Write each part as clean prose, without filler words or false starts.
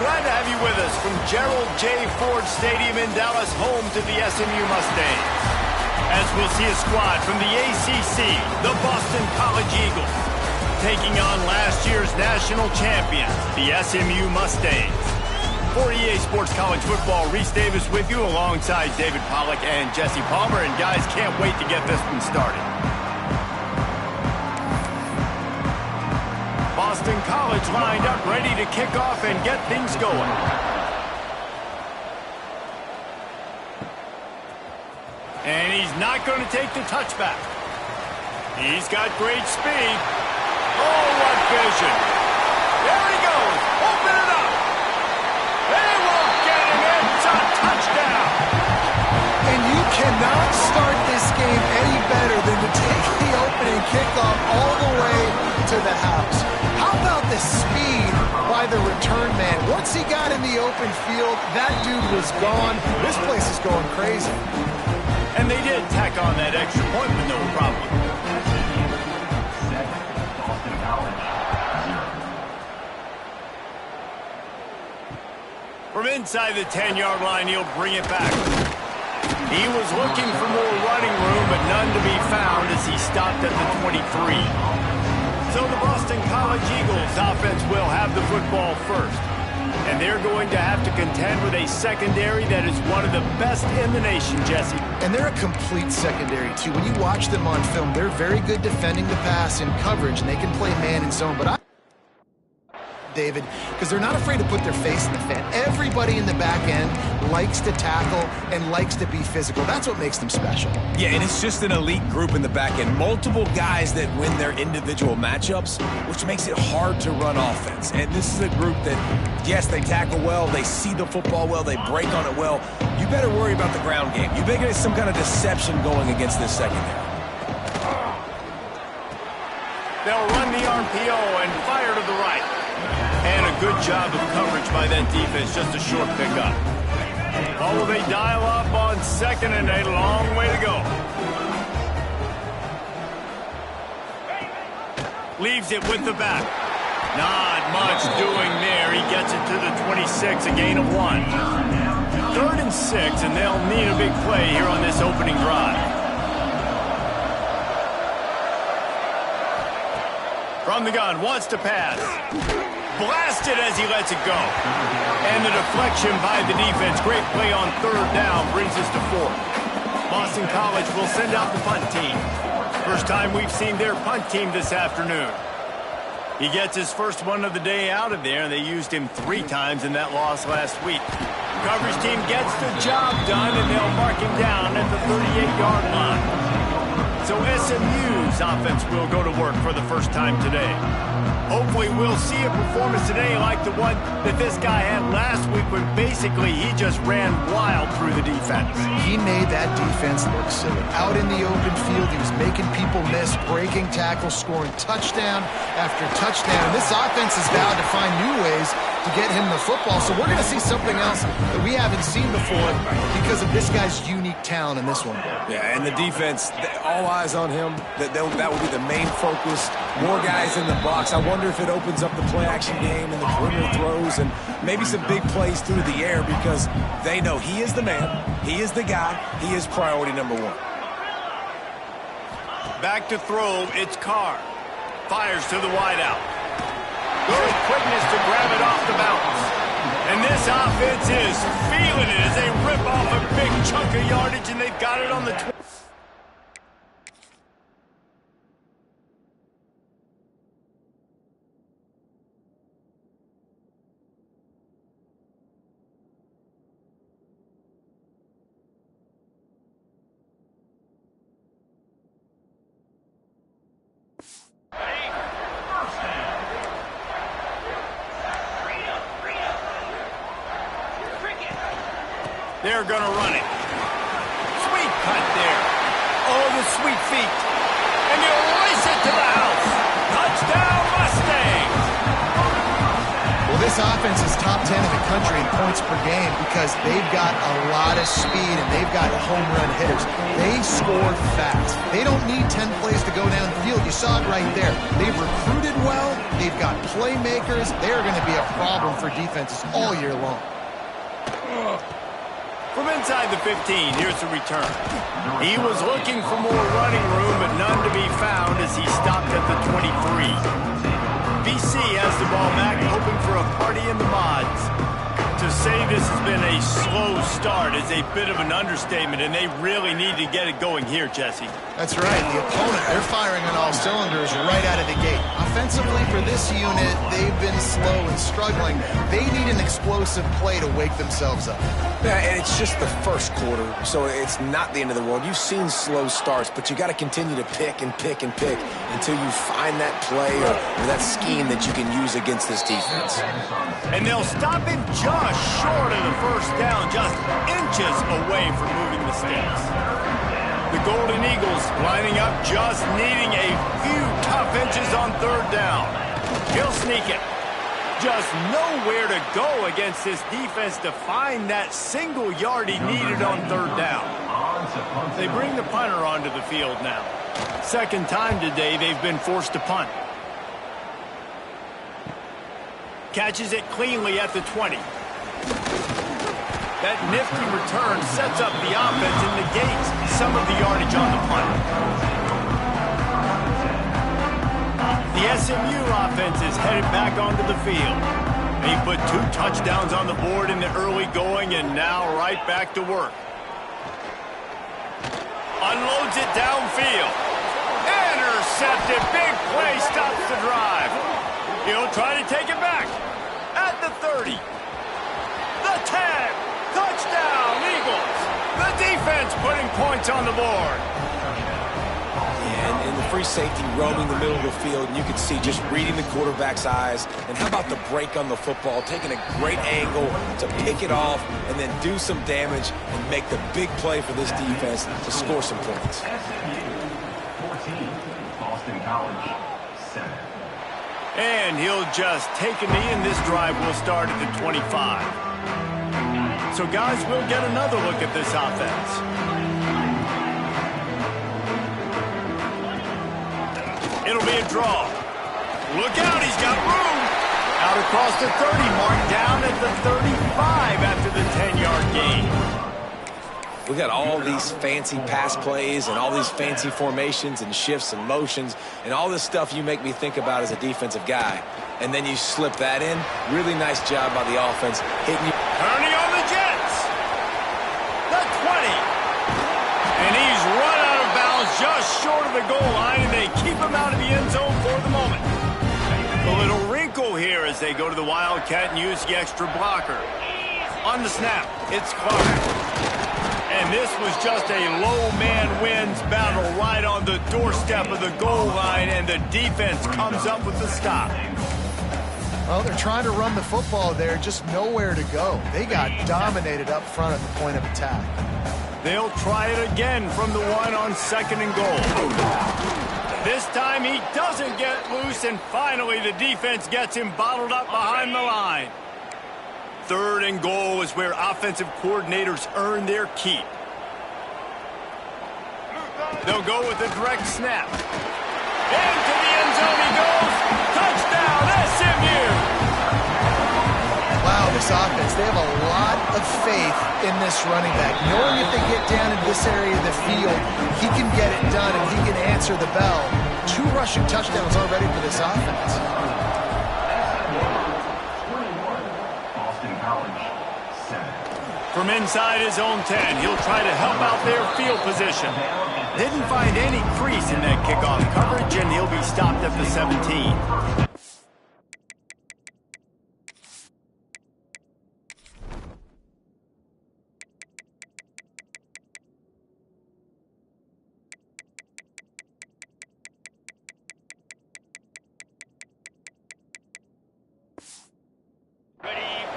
Glad to have you with us from Gerald J. Ford Stadium in Dallas, home to the SMU Mustangs. As we'll see a squad from the ACC, the Boston College Eagles, taking on last year's national champions, the SMU Mustangs. For EA Sports College Football, Reese Davis with you alongside David Pollack and Jesse Palmer. And guys, can't wait to get this one started. Boston College lined up, ready to kick off and get things going. And he's not going to take the touchback. He's got great speed. Oh, what vision. There he goes. Open it up. They won't get him. It's a touchdown. And you cannot start this game any better than to take the opening kickoff all the way to the house. How about the speed by the return man? Once he got in the open field, that dude was gone. This place is going crazy. And they did tack on that extra point with no problem. From inside the 10-yard line, he'll bring it back. He was looking for more running room, but none to be found as he stopped at the 23. So the Boston College Eagles offense will have the football first. And they're going to have to contend with a secondary that is one of the best in the nation, Jesse. And they're a complete secondary, too. When you watch them on film, they're very good defending the pass in coverage, and they can play man and zone. But David, because they're not afraid to put their face in the fan. Everybody in the back end likes to tackle and likes to be physical. That's what makes them special. Yeah, and it's just an elite group in the back end. Multiple guys that win their individual matchups, which makes it hard to run offense. And this is a group that, yes, they tackle well, they see the football well, they break on it well. You better worry about the ground game. You better get some kind of deception going against this secondary. They'll run the RPO and fire to the right. And a good job of coverage by that defense, just a short pickup. Oh, will they dial up on second and a long way to go. Leaves it with the back. Not much doing there. He gets it to the 26, a gain of 1. 3rd and 6, and they'll need a big play here on this opening drive. From the gun, wants to pass. Blasted as he lets it go. And the deflection by the defense. Great play on 3rd down brings us to 4th. Boston College will send out the punt team. First time we've seen their punt team this afternoon. He gets his first one of the day out of there, and they used him 3 times in that loss last week. Coverage team gets the job done, and they'll mark him down at the 38-yard line. So SMU's offense will go to work for the first time today. Hopefully we'll see a performance today like the one that this guy had last week when basically he just ran wild through the defense. He made that defense look silly. Out in the open field, he was making people miss, breaking tackles, scoring touchdown after touchdown. This offense has vowed to find new ways to get him the football. So we're going to see something else that we haven't seen before because of this guy's unique talent in this one. Yeah, and the defense, all eyes on him. That will be the main focus. More guys in the box. I wonder if it opens up the play-action game and the perimeter throws and maybe some big plays through the air because they know he is the man, he is the guy, he is priority number 1. Back to throw, it's Carr. Fires to the wideout. Good quickness to grab it off the bounce. And this offense is feeling it as they rip off a big chunk of yardage, and they've got it on the 20. They're going to run it. Sweet cut there. Oh, the sweet feet. And they'll race it to the house. Touchdown, Mustangs. Well, This offense is top 10 in the country in points per game because they've got a lot of speed and they've got home run hitters. They score fast. They don't need 10 plays to go down the field. You saw it right there. They've recruited well. They've got playmakers. They're going to be a problem for defenses all year long. From inside the 15, here's the return. He was looking for more running room, but none to be found as he stopped at the 23. BC has the ball back, hoping for a party in the mods. To say this has been a slow start is a bit of an understatement, and they really need to get it going here, Jesse. That's right. The opponent, they're firing on all cylinders right out of the gate. Offensively, for this unit, they've been slow and struggling. They need an explosive play to wake themselves up. Yeah, and it's just the first quarter, so it's not the end of the world. You've seen slow starts, but you got to continue to pick and pick and pick until you find that play or that scheme that you can use against this defense. And they'll stop him just short of the first down, just inches away from moving the sticks. The Golden Eagles lining up, just needing a few tough inches on third down. He'll sneak it. Just nowhere to go against this defense to find that single yard he needed on third down. They bring the punter onto the field now. Second time today they've been forced to punt. Catches it cleanly at the 20. That nifty return sets up the offense and negates some of the yardage on the punt. The SMU offense is headed back onto the field. They put 2 touchdowns on the board in the early going and now right back to work. Unloads it downfield. Intercepted. Big play stops the drive. He'll try to take it back. At the 30. The 10. Touchdown, Eagles. The defense putting points on the board. And the free safety roaming the middle of the field, and you can see just reading the quarterback's eyes. And how about the break on the football, taking a great angle to pick it off and then do some damage and make the big play for this defense to score some points. 14, Boston College, 7. And he'll just take a knee, and this drive will start at the 25. So, guys, we'll get another look at this offense. It'll be a draw. Look out, he's got room. Out across the 30, marked down at the 35 after the 10-yard gain. We got all these fancy pass plays and all these fancy formations and shifts and motions and all this stuff you make me think about as a defensive guy. And then you slip that in. Really nice job by the offense, hitting you. Turning on the Jets. The 20. And he's run out of bounds just short of the goal line, and they keep him out of the end zone for the moment. A little wrinkle here as they go to the Wildcat and use the extra blocker. On the snap, it's Clark. And this was just a low man wins battle right on the doorstep of the goal line, and the defense comes up with the stop. Well, they're trying to run the football there, just nowhere to go. They got dominated up front at the point of attack. They'll try it again from the 1 on 2nd and goal. This time he doesn't get loose, and finally the defense gets him bottled up behind the line. 3rd and goal is where offensive coordinators earn their keep. They'll go with a direct snap. Into the end zone he goes. Touchdown, SMU! Wow, this offense, they have a lot of faith in this running back. Knowing if they get down into this area of the field, he can get it done and he can answer the bell. 2 rushing touchdowns already for this offense. From inside his own 10, he'll try to help out their field position. Didn't find any crease in that kickoff coverage, and he'll be stopped at the 17.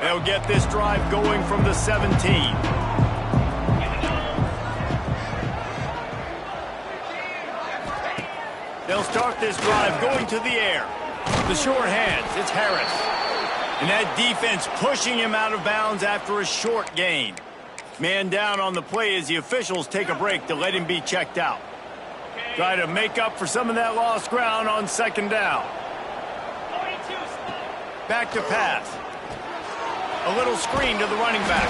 They'll get this drive going from the 17. They'll start this drive going to the air. The short hands, it's Harris. And that defense pushing him out of bounds after a short gain. Man down on the play as the officials take a break to let him be checked out. Try to make up for some of that lost ground on second down. Back to pass. A little screen to the running back.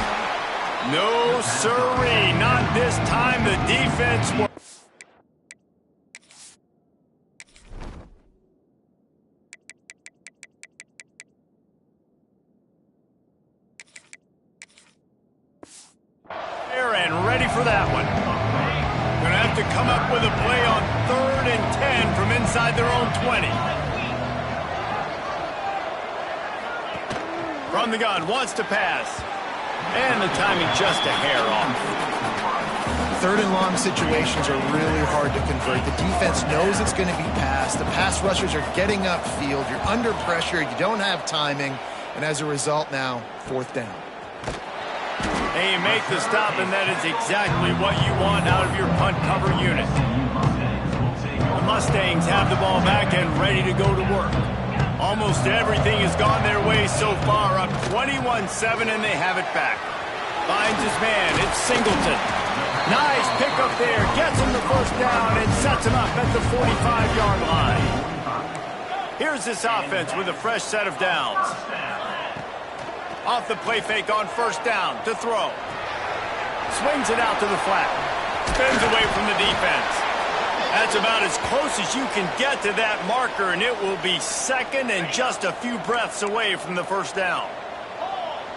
No sirree, not this time. The defense will... and ready for that one. Gonna have to come up with a play on 3rd and 10 from inside their own 20. From the gun, wants to pass. And the timing just a hair off. 3rd and long situations are really hard to convert. The defense knows it's going to be passed. The pass rushers are getting upfield. You're under pressure. You don't have timing. And as a result now, 4th down. Hey, you make the stop, and that is exactly what you want out of your punt cover unit. The Mustangs have the ball back and ready to go to work. Almost everything has gone their way so far, up 21-7, and they have it back. Finds his man, it's Singleton. Nice pickup there, gets him the 1st down, and sets him up at the 45-yard line. Here's this offense with a fresh set of downs. Off the play fake on 1st down to throw. Swings it out to the flat. Spins away from the defense. That's about as close as you can get to that marker, and it will be 2nd and just a few breaths away from the 1st down.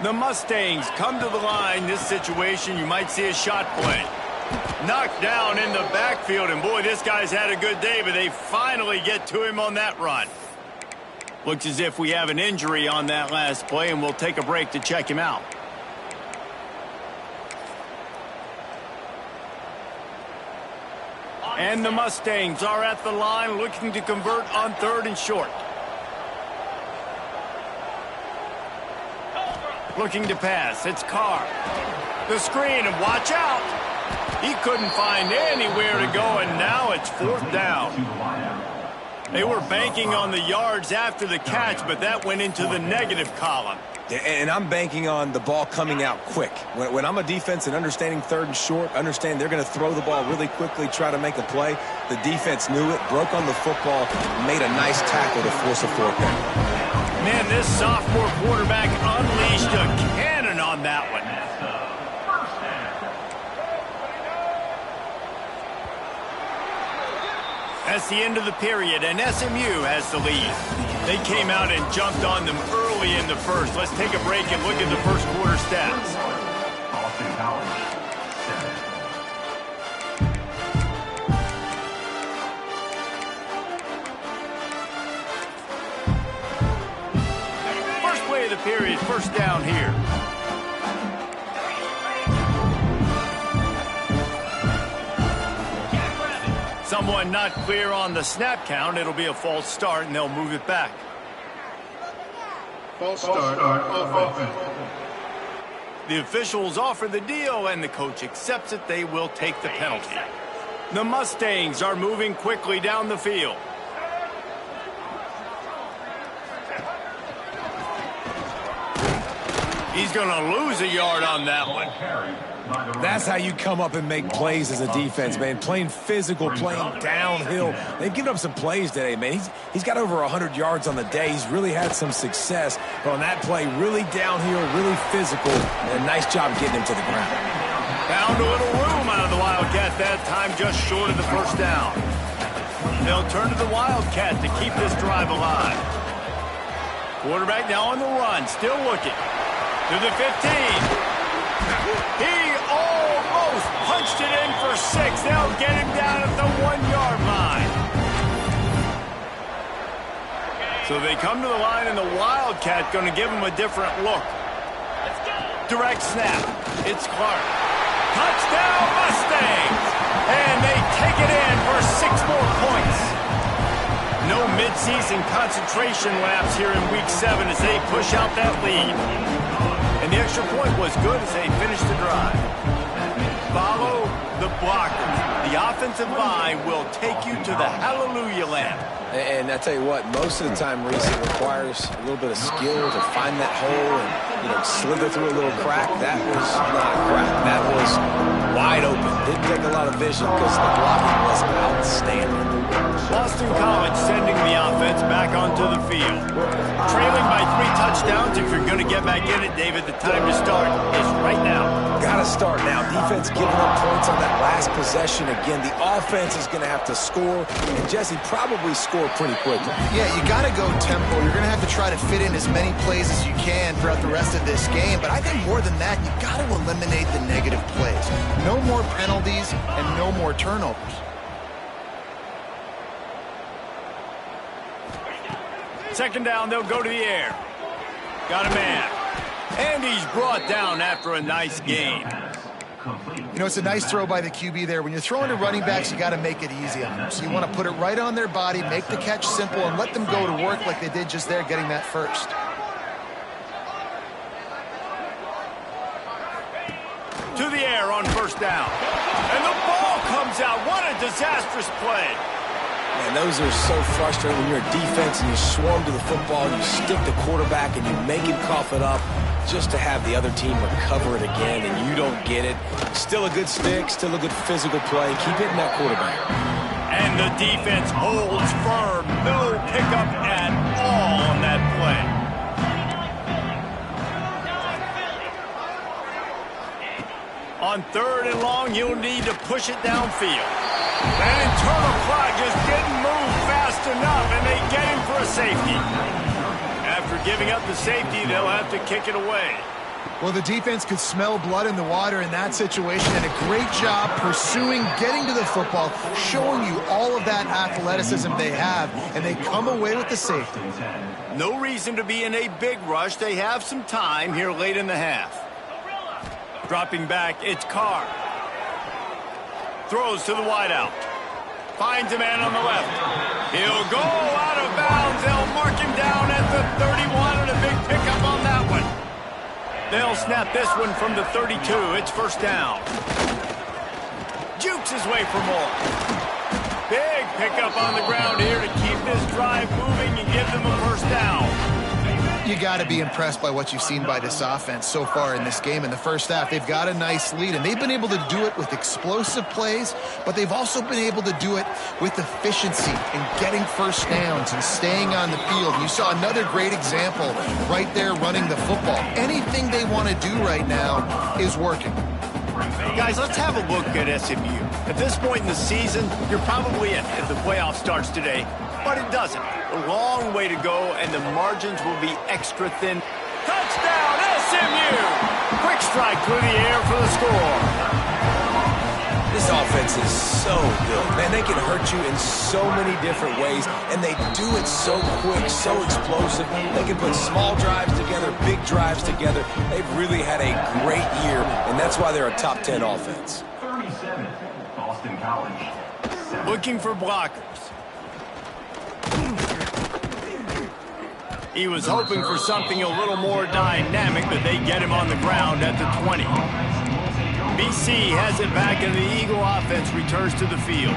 The Mustangs come to the line. This situation, you might see a shot play. Knocked down in the backfield, and boy, this guy's had a good day, but they finally get to him on that run. Looks as if we have an injury on that last play, and we'll take a break to check him out. And the Mustangs are at the line looking to convert on 3rd and short. Looking to pass. It's Carr. The screen, and watch out. He couldn't find anywhere to go, and now it's 4th down. They were banking on the yards after the catch, but that went into the negative column. And I'm banking on the ball coming out quick. When I'm a defense and understanding 3rd and short, understand they're going to throw the ball really quickly, try to make a play. The defense knew it, broke on the football, made a nice tackle to force a 4th down. Man, this sophomore quarterback unleashed a cannon on that one. That's the end of the period, and SMU has the lead. They came out and jumped on them early in the 1st. Let's take a break and look at the 1st quarter stats. Boston College, 7. First play of the period, 1st down here. Someone not clear on the snap count. It'll be a false start, and they'll move it back. False start offense. The officials offer the deal, and the coach accepts it. They will take the penalty. The Mustangs are moving quickly down the field. He's going to lose a yard on that one. That's how you come up and make plays as a defense, man. Playing physical, playing downhill. They've given up some plays today, man. He's got over 100 yards on the day. He's really had some success. But on that play, really downhill, really physical, and a nice job getting him to the ground. Found a little room out of the Wildcat that time, just short of the 1st down. They'll turn to the Wildcat to keep this drive alive. Quarterback now on the run, still looking. To the 15. He almost punched it in for 6. They'll get him down at the 1-yard line. So they come to the line, and the Wildcat going to give him a different look. Direct snap. It's Clark. Touchdown, Mustangs! And they take it in for 6 more points. No midseason concentration laps here in Week 7 as they push out that lead. And the extra point was good as they finished the drive. Follow the blockers. The offensive line will take you to the hallelujah land. And I tell you what, most of the time, Reese, it requires a little bit of skill to find that hole and, slither through a little crack. That was not a crack. That was wide open. Didn't take a lot of vision because the blocking was outstanding. Boston College sending the offense back onto the field. Trailing by 3 touchdowns. If you're going to get back in it, David, the time to start is right now. Got to start now. Defense giving up points on that last possession. Again, the offense is going to have to score, and Jesse probably score pretty quickly. Yeah, you got to go tempo. You're going to have to try to fit in as many plays as you can throughout the rest of this game. But I think more than that, you got to eliminate the negative plays. No more penalties and no more turnovers. Second down, they'll go to the air. Got a man. And he's brought down after a nice gain. It's a nice throw by the QB there. When you're throwing to running backs, you got to make it easy on them. So you want to put it right on their body, make the catch simple, and let them go to work like they did just there, getting that first. To the air on first down. And the ball comes out. What a disastrous play. Man, those are so frustrating when you're a defense and you swarm to the football, you stick the quarterback and you make him cough it up just to have the other team recover it again and you don't get it. Still a good stick, still a good physical play. Keep hitting that quarterback. And the defense holds firm. No pickup at all on that play. On 3rd and long, you'll need to push it downfield. That internal clock just didn't move fast enough, and they get him for a safety. After giving up the safety, they'll have to kick it away. Well, the defense could smell blood in the water in that situation, and a great job pursuing, getting to the football, showing you all of that athleticism they have, and they come away with the safety. No reason to be in a big rush. They have some time here late in the half. Dropping back, it's Carr. Throws to the wideout. Finds a man on the left. He'll go out of bounds. They'll mark him down at the 31 and a big pickup on that one. They'll snap this one from the 32. It's first down. Jukes his way for more. Big pickup on the ground here to keep this drive moving and give them a first down. You got to be impressed by what you've seen by this offense so far in this game. In the first half, they've got a nice lead, and they've been able to do it with explosive plays, but they've also been able to do it with efficiency and getting first downs and staying on the field. You saw another great example right there running the football. Anything they want to do right now is working. Guys, let's have a look at SMU. At this point in the season, you're probably in if the playoff starts today, but it doesn't. A long way to go, and the margins will be extra thin. Touchdown, SMU! Quick strike through the air for the score. This offense is so good. Man, they can hurt you in so many different ways, and they do it so quick, so explosive. They can put small drives together, big drives together. They've really had a great year, and that's why they're a top 10 offense. 37, Boston College. Looking for blockers. He was hoping for something a little more dynamic, but they get him on the ground at the 20. BC has it back, and the Eagle offense returns to the field.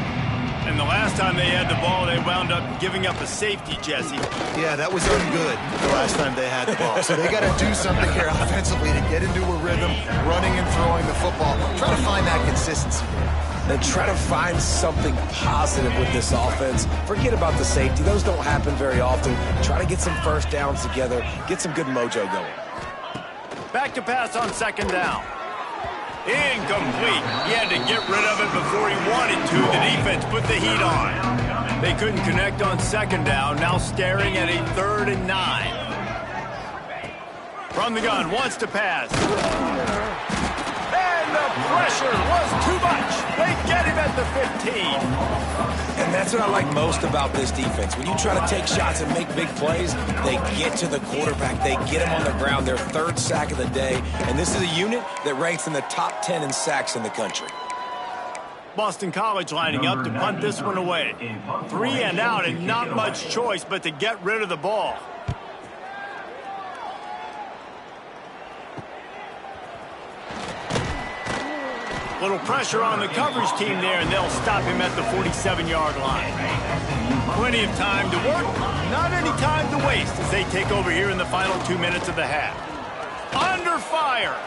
And the last time they had the ball, they wound up giving up a safety, Jesse. Yeah, that was ungood the last time they had the ball. So they got to do something here offensively to get into a rhythm, running and throwing the football. Try to find that consistency there. Then try to find something positive with this offense. Forget about the safety. Those don't happen very often. Try to get some first downs together. Get some good mojo going. Back to pass on second down. Incomplete. He had to get rid of it before he wanted to. The defense put the heat on. They couldn't connect on second down. Now staring at a 3rd and 9. From the gun, wants to pass. And the pressure was too much. They get him at the 15. And that's what I like most about this defense. When you try to take shots and make big plays, they get to the quarterback. They get him on the ground. Their 3rd sack of the day. And this is a unit that ranks in the top 10 in sacks in the country. Boston College lining up to punt this one away. 3 and out, and not much choice but to get rid of the ball. Little pressure on the coverage team there, and they'll stop him at the 47-yard line. Plenty of time to work, not any time to waste as they take over here in the final 2 minutes of the half. Under fire.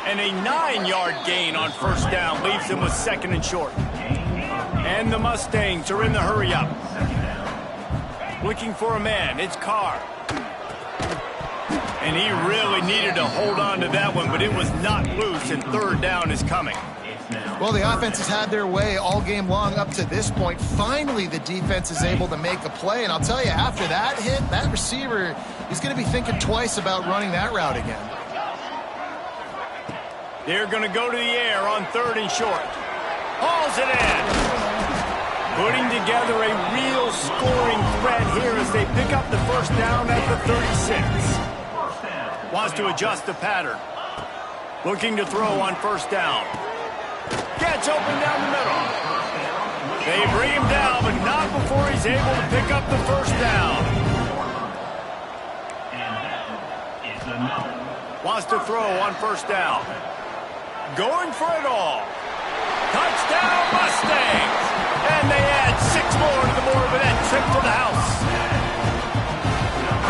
And a 9-yard gain on first down leaves them with 2nd and short. And the Mustangs are in the hurry-up. Looking for a man, it's Carr. And he really needed to hold on to that one, but it was not loose, and 3rd down is coming. Well, the offense has had their way all game long up to this point. Finally, the defense is able to make a play, and I'll tell you, after that hit, that receiver is going to be thinking twice about running that route again. They're going to go to the air on 3rd and short. Hauls it in. Putting together a real scoring threat here as they pick up the first down at the 36. Wants to adjust the pattern. Looking to throw on first down. Gets open down the middle. They bring him down, but not before he's able to pick up the first down. Wants to throw on first down. Going for it all. Touchdown Mustangs! And they add 6 more to the board with that trip to the house.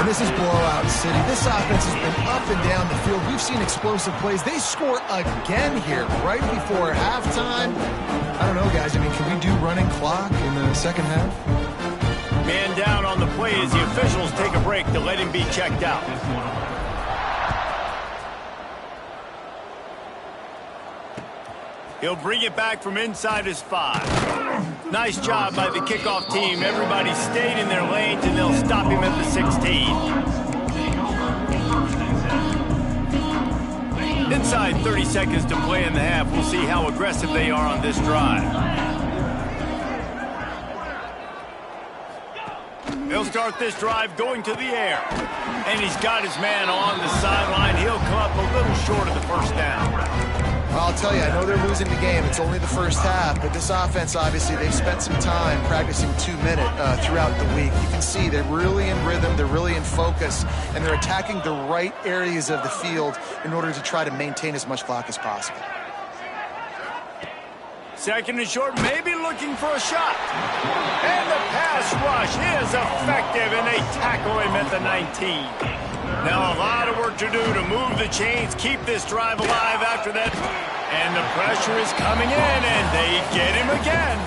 And this is blowout city. This offense has been up and down the field. We've seen explosive plays. They score again here right before halftime. I don't know, guys. I mean, can we do running clock in the second half? Man down on the play as the officials take a break to let him be checked out. He'll bring it back from inside his 5. Nice job by the kickoff team. Everybody stayed in their lanes, and they'll stop him at the 16. Inside 30 seconds to play in the half. We'll see how aggressive they are on this drive. He'll start this drive going to the air. And he's got his man on the sideline. He'll come up a little short of the first down. I'll tell you, I know they're losing the game. It's only the first half, but this offense, obviously, they've spent some time practicing 2-minute throughout the week. You can see they're really in rhythm, they're really in focus, and they're attacking the right areas of the field in order to try to maintain as much clock as possible. 2nd and short, maybe looking for a shot. And the pass rush is effective, and they tackle him at the 19. Now a lot of work to do to move the chains, keep this drive alive after that. And the pressure is coming in, and they get him again.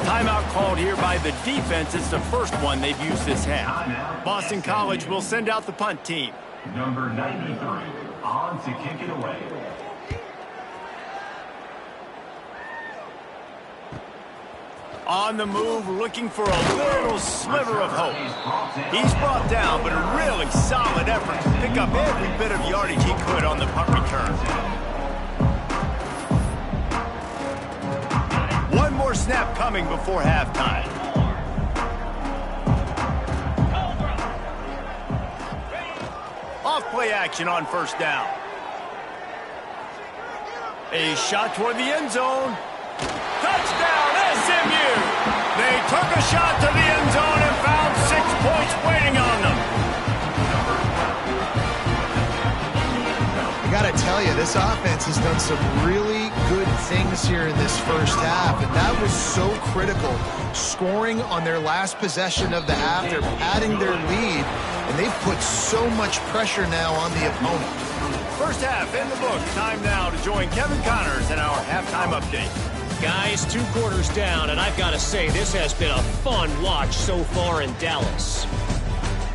Timeout called here by the defense. It's the first one they've used this half. Boston College will send out the punt team. Number 93, on to kick it away. On the move, looking for a little sliver of hope. He's brought down, but a really solid effort to pick up every bit of yardage he could on the punt return. One more snap coming before halftime. Off play action on first down. A shot toward the end zone. Touchdown, SMU! They took a shot to the end zone and found 6 points waiting on them. I got to tell you, this offense has done some really good things here in this first half, and that was so critical. Scoring on their last possession of the half, they're padding their lead, and they've put so much pressure now on the opponent. First half in the books. Time now to join Kevin Connors in our halftime update. Guys, 2 quarters down, and I've got to say, this has been a fun watch so far in Dallas.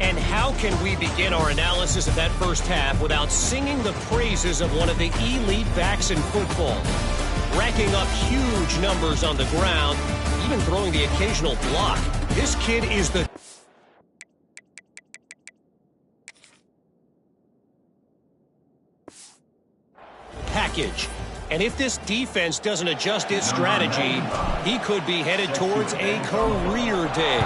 And how can we begin our analysis of that first half without singing the praises of one of the elite backs in football? Racking up huge numbers on the ground, even throwing the occasional block. This kid is the package. And if this defense doesn't adjust its strategy, he could be headed towards a career day.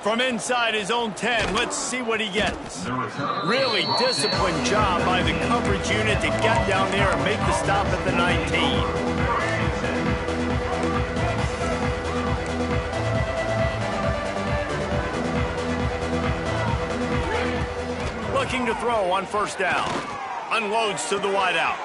From inside his own 10, let's see what he gets. Really disciplined job by the coverage unit to get down there and make the stop at the 19. Looking to throw on first down. Unloads to the wideout.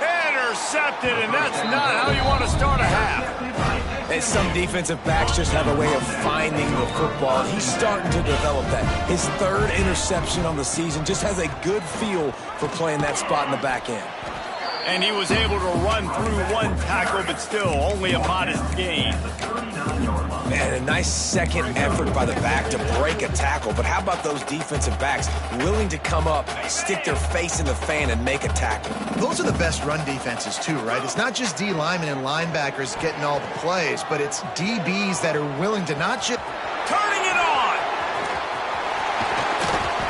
Intercepted, and that's not how you want to start a half. And some defensive backs just have a way of finding the football. He's starting to develop that. His third interception on the season, just has a good feel for playing that spot in the back end. And he was able to run through one tackle, but still only a modest gain. Man, a nice second effort by the back to break a tackle. But how about those defensive backs willing to come up, stick their face in the fan, and make a tackle? Those are the best run defenses, too, right? It's not just D linemen and linebackers getting all the plays, but it's DBs that are willing to not just... Turning it on!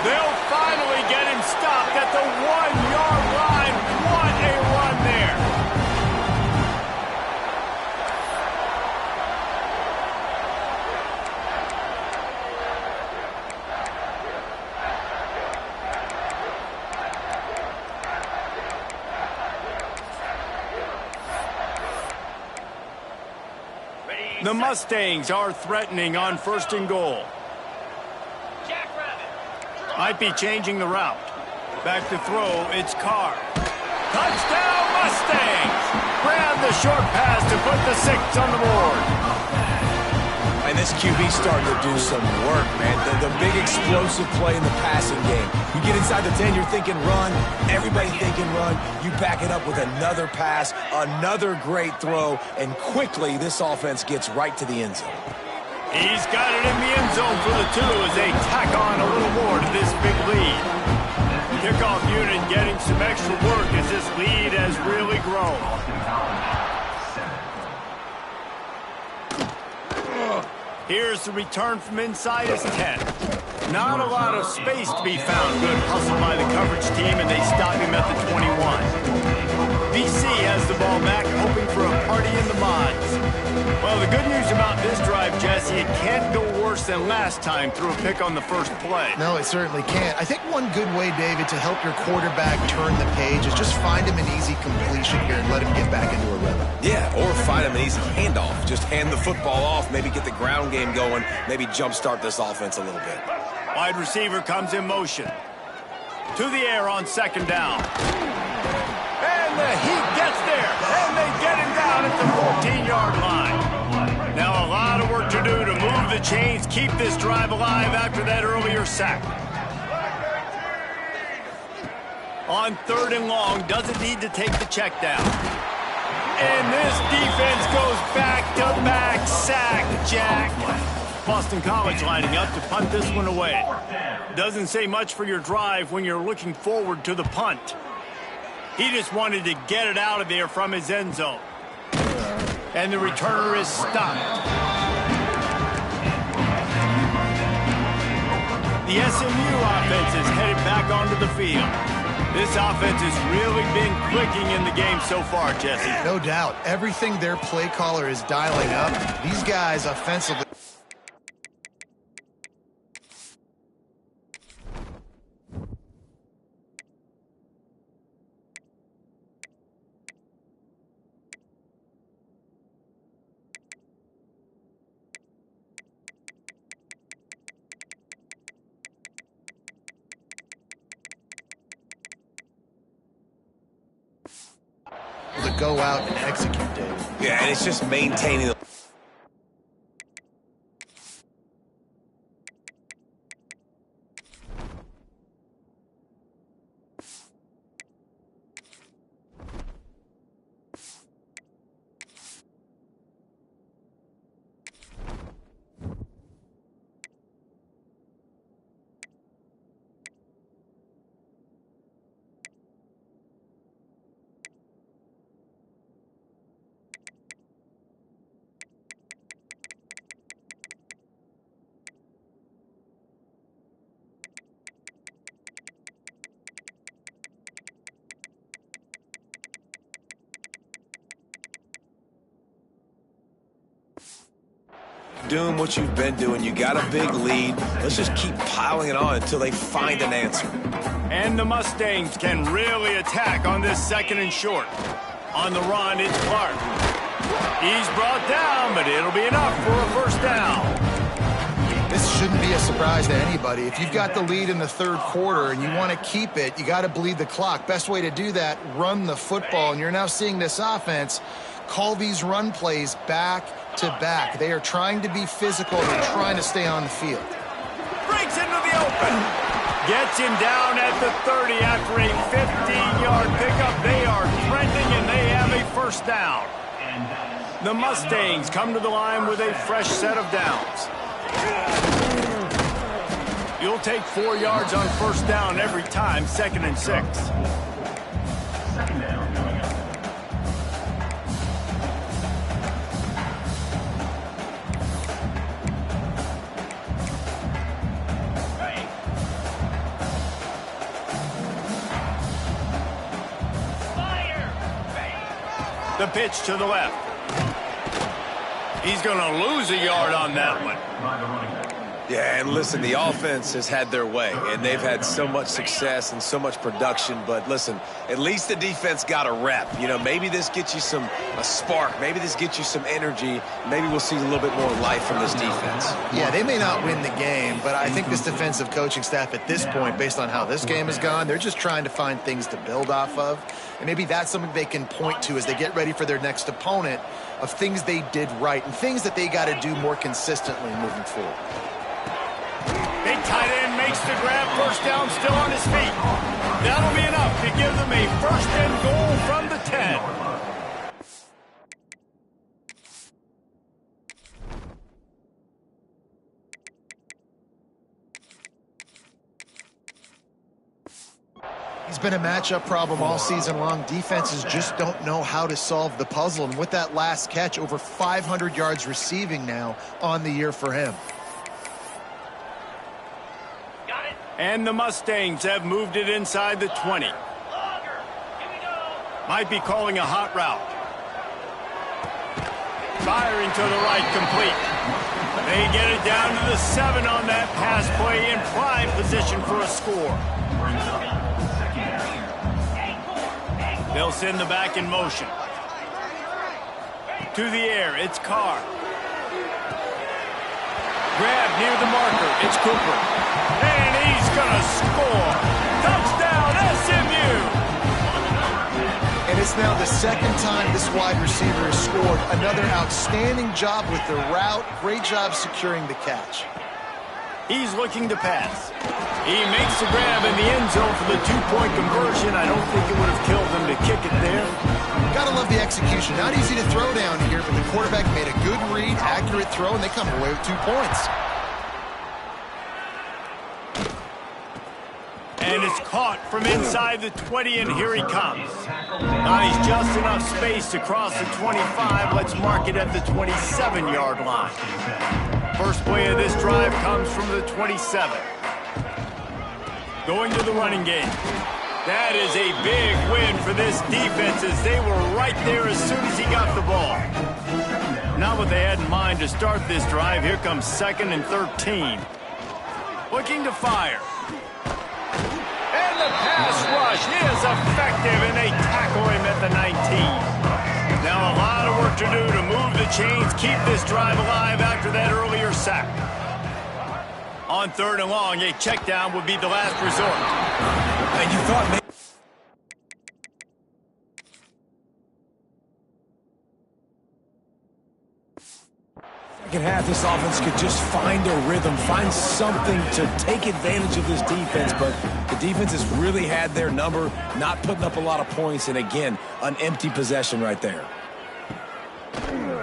They'll finally get him stopped at the 1-yard line. What a run there! The Mustangs are threatening on 1st and goal. Might be changing the route. Back to throw, it's Carr. Touchdown Mustangs! Grab the short pass to put the 6 on the board. And this QB's starting to do some work, man. The big explosive play in the passing game. You get inside the 10, you're thinking run. Everybody thinking run. You back it up with another pass, another great throw, and quickly this offense gets right to the end zone. He's got it in the end zone for the 2 as they tack on a little more to this big lead. Kickoff unit getting some extra work as this lead has really grown. Here's the return from inside his 10. Not a lot of space to be found. Good hustle by the coverage team, and they stop him at the 21. BC has the ball back, hoping for a party in the mods. Well, the good news about this drive, Jesse, it can't go worse than last time through a pick on the first play. No, it certainly can't. I think one good way, David, to help your quarterback turn the page is just find him an easy completion here and let him get back into a rhythm. Yeah, or find him an easy handoff. Just hand the football off, maybe get the ground game going, maybe jumpstart this offense a little bit. Wide receiver comes in motion. To the air on 2nd down. And the heat gets there, and they get him down at the 14-yard line. Now a lot of work to do to move the chains, keep this drive alive after that earlier sack. On 3rd and long, doesn't need to take the check down. And this defense goes back-to-back sack, Jack. Boston College lining up to punt this one away. Doesn't say much for your drive when you're looking forward to the punt. He just wanted to get it out of there from his end zone. And the returner is stopped. The SMU offense is headed back onto the field. This offense has really been clicking in the game so far, Jesse. No doubt. Everything their play caller is dialing up, these guys offensively... to go out and execute, Dave. Yeah, and it's just maintaining the... Doing what you've been doing. You got a big lead. Let's just keep piling it on until they find an answer. And the Mustangs can really attack on this 2nd and short. On the run, it's Clark. He's brought down, but it'll be enough for a 1st down. This shouldn't be be a surprise to anybody. If you've got the lead in the third quarter and you want to keep it, you got to bleed the clock. Best way to do that, run the football. And you're now seeing this offense call these run plays back to back. They are trying to be physical. They're trying to stay on the field. Breaks into the open. Gets him down at the 30 after a 15-yard pickup. They are trending, and they have a first down. The Mustangs come to the line with a fresh set of downs. You'll take 4 yards on first down every time, 2nd and 6. Second down coming up. The pitch to the left. He's going to lose a yard on that one. By the running back. Yeah, and listen, the offense has had their way, and they've had so much success and so much production. But listen, at least the defense got a rep. You know, maybe this gets you a spark. Maybe this gets you some energy. Maybe we'll see a little bit more life from this defense. Yeah, they may not win the game, but I think this defensive coaching staff at this point, based on how this game has gone, they're just trying to find things to build off of. And maybe that's something they can point to as they get ready for their next opponent of things they did right and things that they got to do more consistently moving forward. Big tight end makes the grab, first down, still on his feet. That'll be enough to give them a first and goal from the 10. He's been a matchup problem all season long. Defenses just don't know how to solve the puzzle. And with that last catch, over 500 yards receiving now on the year for him. And the Mustangs have moved it inside the 20. Might be calling a hot route. Firing to the right, complete. They get it down to the 7 on that pass play in prime position for a score. They'll send the back in motion. To the air, it's Carr. Grab near the marker, it's Cooper. And he's gonna score. Touchdown, SMU! And it's now the second time this wide receiver has scored. Another outstanding job with the route. Great job securing the catch. He's looking to pass. He makes the grab in the end zone for the 2-point conversion. I don't think it would have killed him to kick it there. Gotta love the execution. Not easy to throw down here, but the quarterback made a good read, accurate throw, and they come away with 2 points. And it's caught from inside the 20, and here he comes. Now he's just enough space to cross the 25. Let's mark it at the 27-yard line. First play of this drive comes from the 27. Going to the running game. That is a big win for this defense as they were right there as soon as he got the ball. Not what they had in mind to start this drive. Here comes 2nd and 13. Looking to fire. And the pass rush is effective, and they tackle him at the 19. Now a lot of work to do to move the chains, keep this drive alive after that earlier sack. On 3rd and long, a check down would be the last resort. And you thought maybe... Second half, this offense could just find a rhythm, find something to take advantage of this defense, but the defense has really had their number, not putting up a lot of points, and again, an empty possession right there.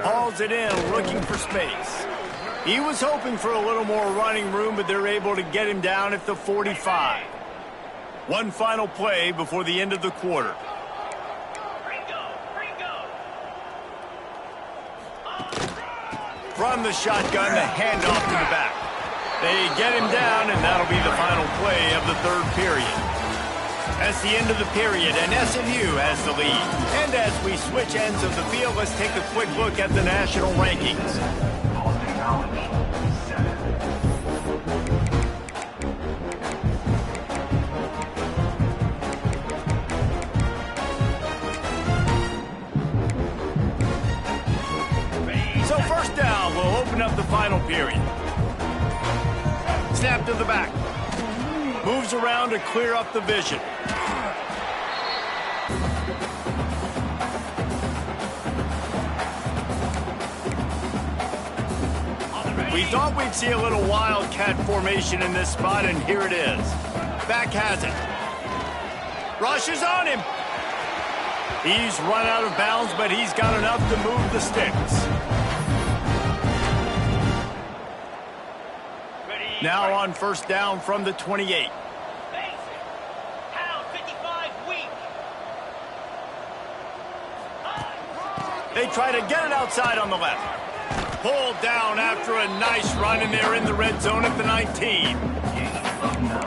Hauls it in, looking for space. He was hoping for a little more running room, but they're able to get him down at the 45. One final play before the end of the quarter. From the shotgun, the handoff to the back. They get him down, and that'll be the final play of the 3rd period. That's the end of the period, and SMU has the lead. And as we switch ends of the field, let's take a quick look at the national rankings. So first down, we'll open up the final period. Snap to the back. Moves around to clear up the vision. We thought we'd see a little wildcat formation in this spot, and here it is. Back has it. Rushes on him. He's run out of bounds, but he's got enough to move the sticks. Now on first down from the 28. They try to get it outside on the left. Pulled down after a nice run, and they're in the red zone at the 19.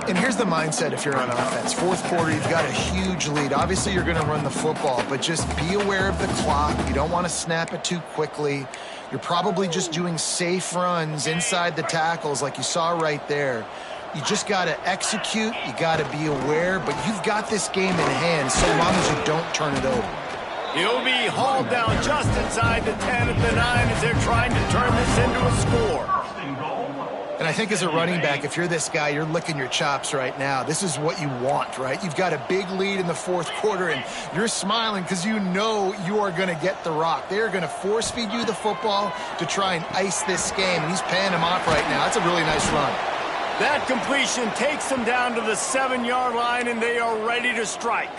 And here's the mindset if you're on offense. Fourth quarter, you've got a huge lead. Obviously, you're going to run the football, but just be aware of the clock. You don't want to snap it too quickly. You're probably just doing safe runs inside the tackles like you saw right there. You just got to execute. You got to be aware, but you've got this game in hand so long as you don't turn it over. He'll be hauled down just inside the 10 at the 9 as they're trying to turn this into a score. And I think as a running back, if you're this guy, you're licking your chops right now. This is what you want, right? You've got a big lead in the fourth quarter, and you're smiling because you know you are going to get the rock. They're going to force feed you the football to try and ice this game, and he's paying him off right now. That's a really nice run. That completion takes them down to the 7-yard line, and they are ready to strike.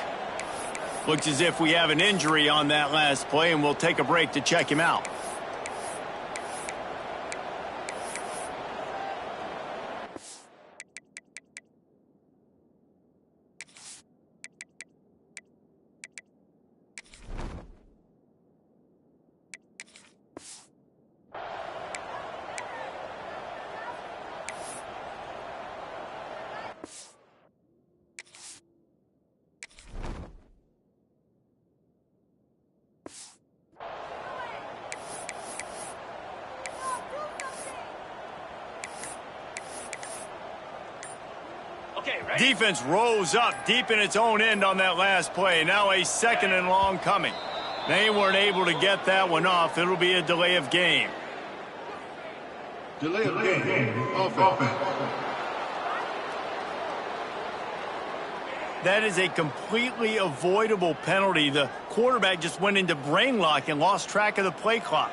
Looks as if we have an injury on that last play, and we'll take a break to check him out. Defense rose up deep in its own end on that last play. Now a second and long coming. They weren't able to get that one off. It'll be a delay of game. Delay of game. Offense. That is a completely avoidable penalty. The quarterback just went into brain lock and lost track of the play clock.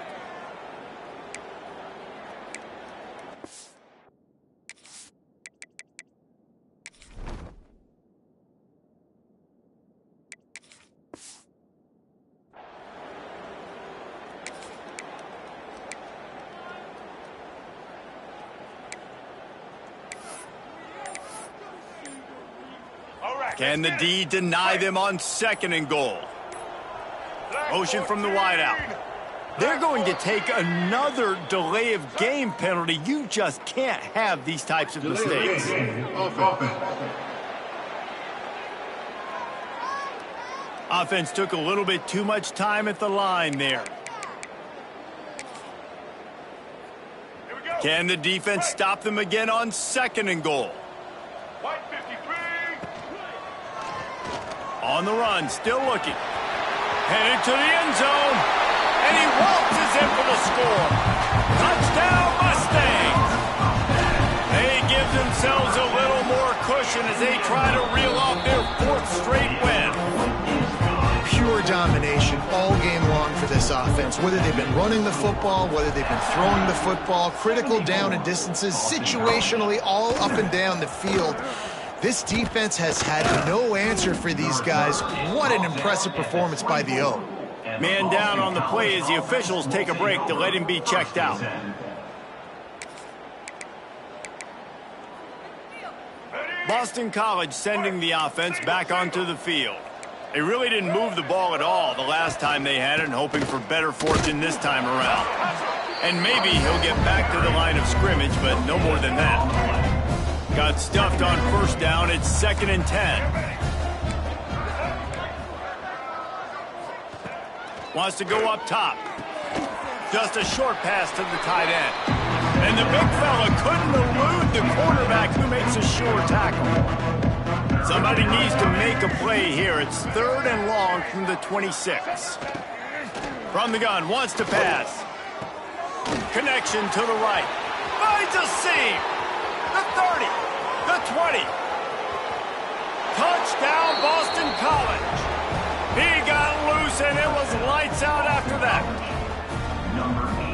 Can the D deny them on second and goal? Motion from the wideout. They're going to take another delay of game penalty. You just can't have these types of mistakes. Offense took a little bit too much time at the line there. Can the defense stop them again on second and goal? On the run, still looking. Headed to the end zone. And he waltzes in for the score. Touchdown, Mustangs. They give themselves a little more cushion as they try to reel off their fourth straight win. Pure domination all game long for this offense. Whether they've been running the football, whether they've been throwing the football, critical down and distances, situationally all up and down the field. This defense has had no answer for these guys. What an impressive performance by the O. Man down on the play as the officials take a break to let him be checked out. Boston College sending the offense back onto the field. They really didn't move the ball at all the last time they had it, and hoping for better fortune this time around. And maybe he'll get back to the line of scrimmage, but no more than that. Got stuffed on first down. It's 2nd and 10. Wants to go up top. Just a short pass to the tight end. And the big fella couldn't elude the quarterback who makes a sure tackle. Somebody needs to make a play here. It's 3rd and long from the 26. From the gun, wants to pass. Connection to the right. Finds a seam. the 30, the 20. Touchdown, Boston College. He got loose, and it was lights out after that.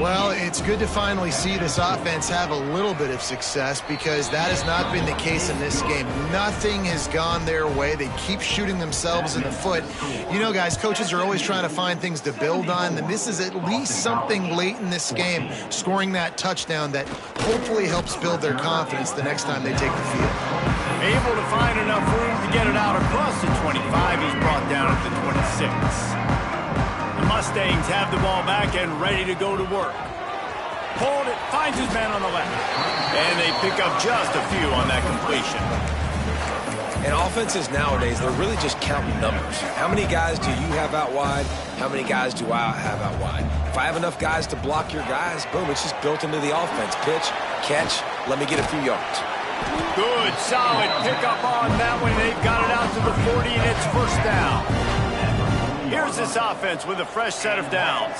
Well, it's good to finally see this offense have a little bit of success because that has not been the case in this game. Nothing has gone their way. They keep shooting themselves in the foot. You know, guys, coaches are always trying to find things to build on, and this is at least something late in this game, scoring that touchdown that hopefully helps build their confidence the next time they take the field. Able to find enough room to get it out across the 25. He's brought down at the 26. The Mustangs have the ball back and ready to go to work. Hold it, finds his man on the left. And they pick up just a few on that completion. And offenses nowadays, they're really just counting numbers. How many guys do you have out wide? How many guys do I have out wide? If I have enough guys to block your guys, boom, it's just built into the offense. Pitch, catch, let me get a few yards. Good, solid pickup on that one. They've got it out to the 40, and it's first down. Here's this offense with a fresh set of downs.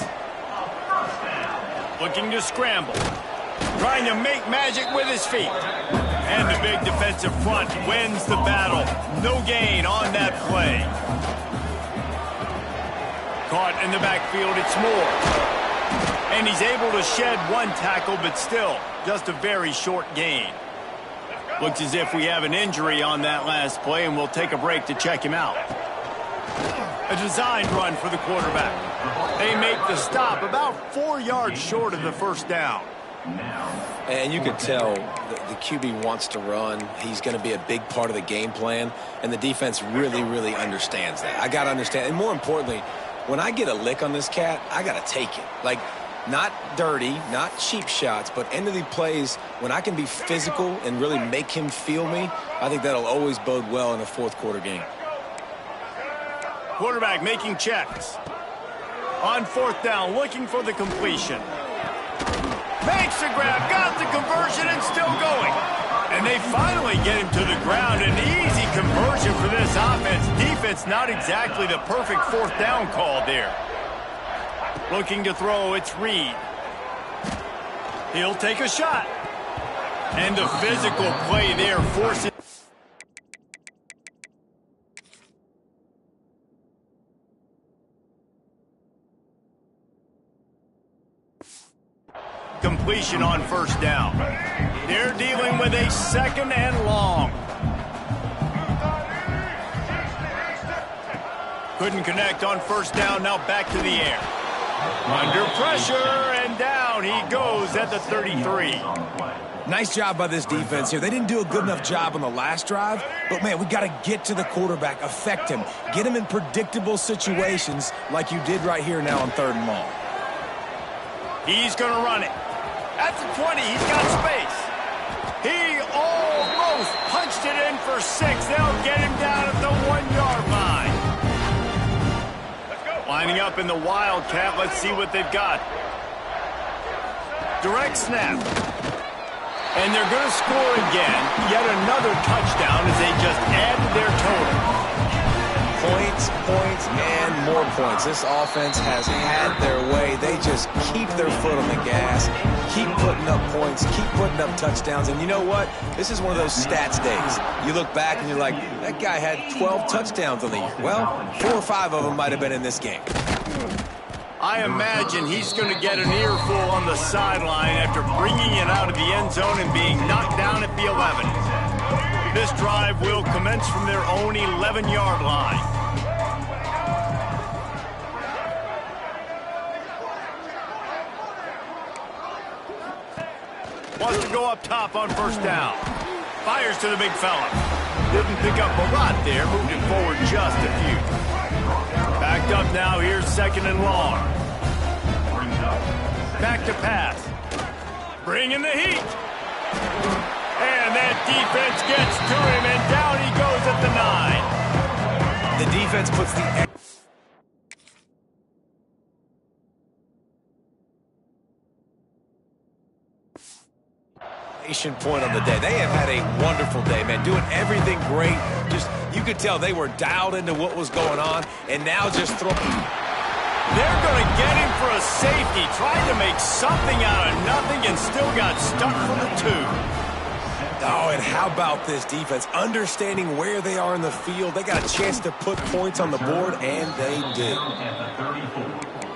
Looking to scramble. Trying to make magic with his feet. And the big defensive front wins the battle. No gain on that play. Caught in the backfield, it's Moore. And he's able to shed one tackle, but still, just a very short gain. Looks as if we have an injury on that last play, and we'll take a break to check him out. A designed run for the quarterback. They make the stop about 4 yards short of the first down. And you can tell the QB wants to run. He's going to be a big part of the game plan, and the defense really, really understands that. I got to understand. And more importantly, when I get a lick on this cat, I got to take it. Like, not dirty, not cheap shots, but end of the plays, when I can be physical and really make him feel me, I think that'll always bode well in a fourth quarter game. Quarterback making checks. On fourth down, looking for the completion. Makes the grab, got the conversion, and still going. And they finally get him to the ground. An easy conversion for this offense. Defense, not exactly the perfect fourth down call there. Looking to throw, it's Reed. He'll take a shot. And the physical play there forces... completion on first down. They're dealing with a second and long. Couldn't connect on first down, now back to the air. Under pressure, and down he goes at the 33. Nice job by this defense here. They didn't do a good enough job on the last drive, but, man, we got to get to the quarterback, affect him, get him in predictable situations like you did right here now on third and long. He's going to run it. At the 20, he's got space. He almost punched it in for 6. They'll get him down at the 1-yard line. Lining up in the Wildcat. Let's see what they've got. Direct snap. And they're going to score again. Yet another touchdown as they just added their total. Points, points, and more points. This offense has had their way. They just keep their foot on the gas, keep putting up points, keep putting up touchdowns. And you know what? This is one of those stats days. You look back and you're like, that guy had 12 touchdowns on the year. Well, 4 or 5 of them might have been in this game. I imagine he's going to get an earful on the sideline after bringing it out of the end zone and being knocked down at the 11. This drive will commence from their own 11-yard line. Wants to go up top on first down. Fires to the big fella. Didn't pick up a lot there, moved it forward just a few. Backed up now, here's second and long. Back to pass. Bringing the heat. And that defense gets to him, and down he goes at the 9. The defense puts the... point on the day. They have had a wonderful day, man. Doing everything great. Just, you could tell they were dialed into what was going on, and now just throwing... They're going to get him for a safety. Tried to make something out of nothing and still got stuck for the 2. Oh, and how about this defense? Understanding where they are in the field. They got a chance to put points on the board, and they did. At the 34,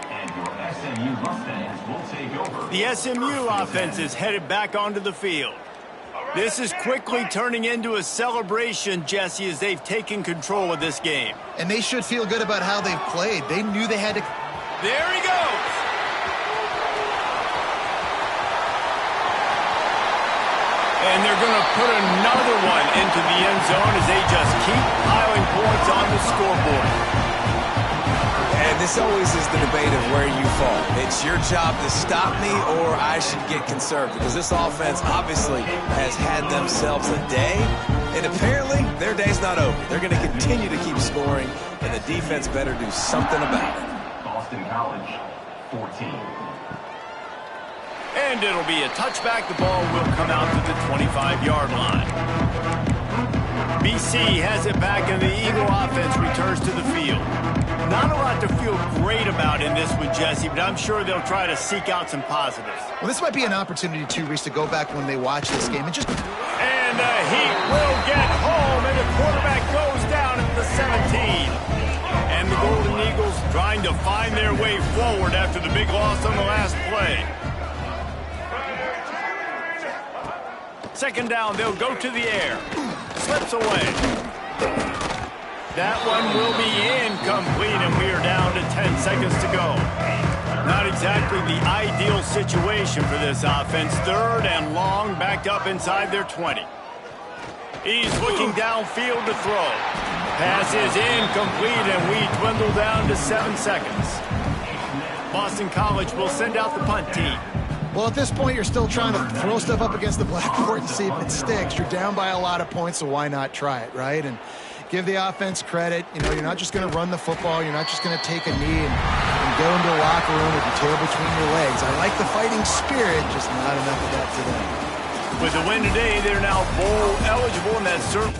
and your SMU Mustangs will take over. The SMU offense is headed back onto the field. This is quickly turning into a celebration, Jesse, as they've taken control of this game. And they should feel good about how they've played. They knew they had to... There he goes! And they're going to put another one into the end zone as they just keep piling points on the scoreboard. And this always is the debate of where you fall. It's your job to stop me, or I should get conserved, because this offense obviously has had themselves a day, and apparently their day's not over. They're going to continue to keep scoring, and the defense better do something about it. Boston College, 14. And it'll be a touchback. The ball will come out to the 25-yard line. BC has it back, and the Eagle offense returns to the field. Not a lot to feel great about in this one, Jesse, but I'm sure they'll try to seek out some positives. Well, this might be an opportunity, too, Reese, to go back when they watch this game and just... And the Heat will get home, and the quarterback goes down at the 17. And the Golden Eagles trying to find their way forward after the big loss on the last play. Second down, they'll go to the air. Slips away. That one will be incomplete, and we are down to 10 seconds to go. Not exactly the ideal situation for this offense. Third and long, backed up inside their 20. He's looking downfield to throw. Pass is incomplete, and we dwindle down to 7 seconds. Boston College will send out the punt team. Well, at this point, you're still trying to throw stuff up against the blackboard to see if it sticks. You're down by a lot of points, so why not try it, right? And give the offense credit. You know, you're not just going to run the football. You're not just going to take a knee and go into the locker room with your tail between your legs. I like the fighting spirit, just not enough of that today. With the win today, they're now bowl eligible, and that's certainly